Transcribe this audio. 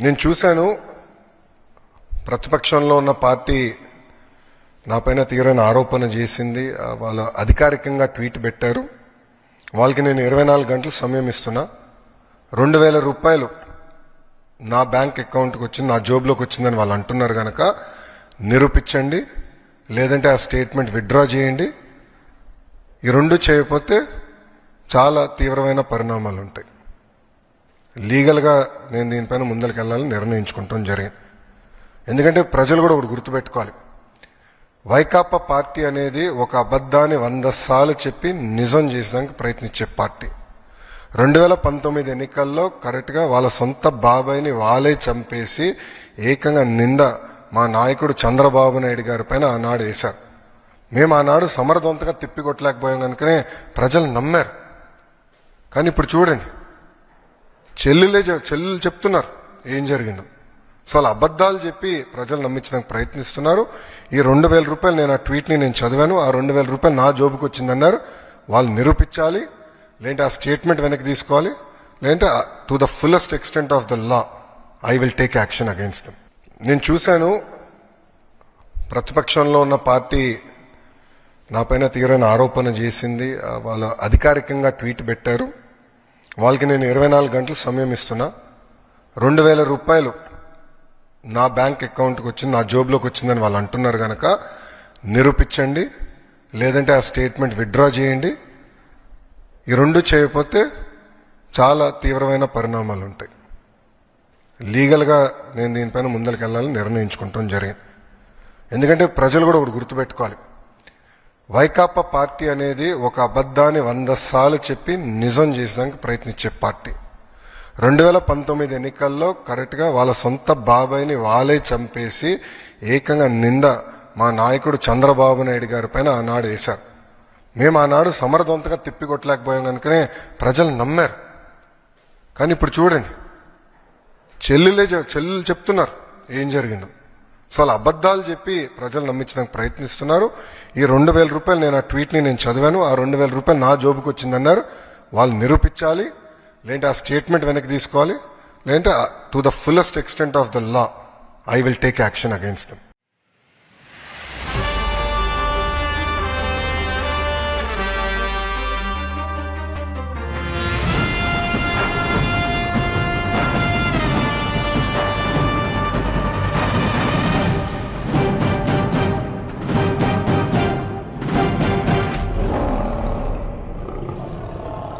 నేను చూశాను ప్రతిపక్షంలో ఉన్న పార్టీ నాపైన తీవ్రమైన ఆరోపణ చేసింది. వాళ్ళు అధికారికంగా ట్వీట్ పెట్టారు. వాళ్ళకి నేను 24 గంటలు సమయం ఇస్తున్నా. 2000 రూపాయలు నా బ్యాంక్ అకౌంట్కి వచ్చింది, నా జోబులోకి వచ్చిందని వాళ్ళు అంటున్నారు కనుక నిరూపించండి, లేదంటే ఆ స్టేట్మెంట్ విత్డ్రా చేయండి. ఈ రెండు చేయకపోతే చాలా తీవ్రమైన పరిణామాలు ఉంటాయి. లీగల్గా నేను దీనిపైన ముందరికి వెళ్ళాలని నిర్ణయించుకుంటాం జరిగింది. ఎందుకంటే ప్రజలు కూడా ఒకటి గుర్తుపెట్టుకోవాలి, వైకాపా పార్టీ అనేది ఒక అబద్ధాన్ని 100 సార్లు చెప్పి నిజం చేసేదానికి ప్రయత్నించే పార్టీ. 2019 ఎన్నికల్లో కరెక్ట్గా వాళ్ళ సొంత బాబాయిని వాళ్ళే చంపేసి ఏకంగా నింద మా నాయకుడు చంద్రబాబు నాయుడు గారి పైన ఆనాడు వేశారు. మేము ఆనాడు సమర్థవంతంగా తిప్పికొట్టలేకపోయాం కనుకనే ప్రజలు నమ్మారు. కానీ ఇప్పుడు చూడండి, చెల్లెలు చెప్తున్నారు ఏం జరిగిందో. సో అలా అబద్ధాలు చెప్పి ప్రజలు నమ్మించడానికి ప్రయత్నిస్తున్నారు. ఈ 2000 రూపాయలు నేను ఆ ట్వీట్ని నేను చదివాను, ఆ 2000 రూపాయలు నా జోబుకి వచ్చిందన్నారు. వాళ్ళు నిరూపించాలి, లేదంటే ఆ స్టేట్మెంట్ వెనక్కి తీసుకోవాలి, లేదంటే to the fullest extent of the law I will take action against them. నేను చూశాను ప్రతిపక్షంలో ఉన్న పార్టీ నాపైన తీవ్రమైన ఆరోపణ చేసింది. వాళ్ళు అధికారికంగా ట్వీట్ పెట్టారు. వాళ్ళకి నేను 24 గంటలు సమయం ఇస్తున్నా. 2000 రూపాయలు నా బ్యాంక్ అకౌంట్కి వచ్చింది, నా జోబులోకి వచ్చిందని వాళ్ళు అంటున్నారు కనుక నిరూపించండి, లేదంటే ఆ స్టేట్మెంట్ విత్డ్రా చేయండి. ఈ రెండు చేయకపోతే చాలా తీవ్రమైన పరిణామాలు ఉంటాయి. లీగల్గా నేను దీనిపైన ముందరికి వెళ్ళాలని నిర్ణయించుకుంటాం జరిగింది. ఎందుకంటే ప్రజలు కూడా ఒకటి గుర్తుపెట్టుకోవాలి, వైకాపా పార్టీ అనేది ఒక అబద్ధాన్ని 100 సార్లు చెప్పి నిజం చేసేదానికి ప్రయత్నించే పార్టీ. 2019 ఎన్నికల్లో కరెక్ట్గా వాళ్ళ సొంత బాబాయిని వాళ్ళే చంపేసి ఏకంగా నింద మా నాయకుడు చంద్రబాబు నాయుడు గారి పైన ఆనాడు వేశారు. మేము ఆనాడు సమర్థవంతంగా తిప్పికొట్టలేకపోయాం కనుకనే ప్రజలు నమ్మారు. కానీ ఇప్పుడు చూడండి, చెల్లెలు చెప్తున్నారు ఏం జరిగిందో. సో అలా అబద్ధాలు చెప్పి ప్రజలు నమ్మించడానికి ప్రయత్నిస్తున్నారు. ఈ 2000 రూపాయలు నేను ఆ ట్వీట్ని నేను చదివాను, ఆ 2000 రూపాయలు నా జోబుకి వచ్చిందన్నారు. వాళ్ళు నిరూపించాలి, లేదంటే ఆ స్టేట్మెంట్ వెనక్కి తీసుకోవాలి, లేదంటే to the fullest extent of the law I will take action against them.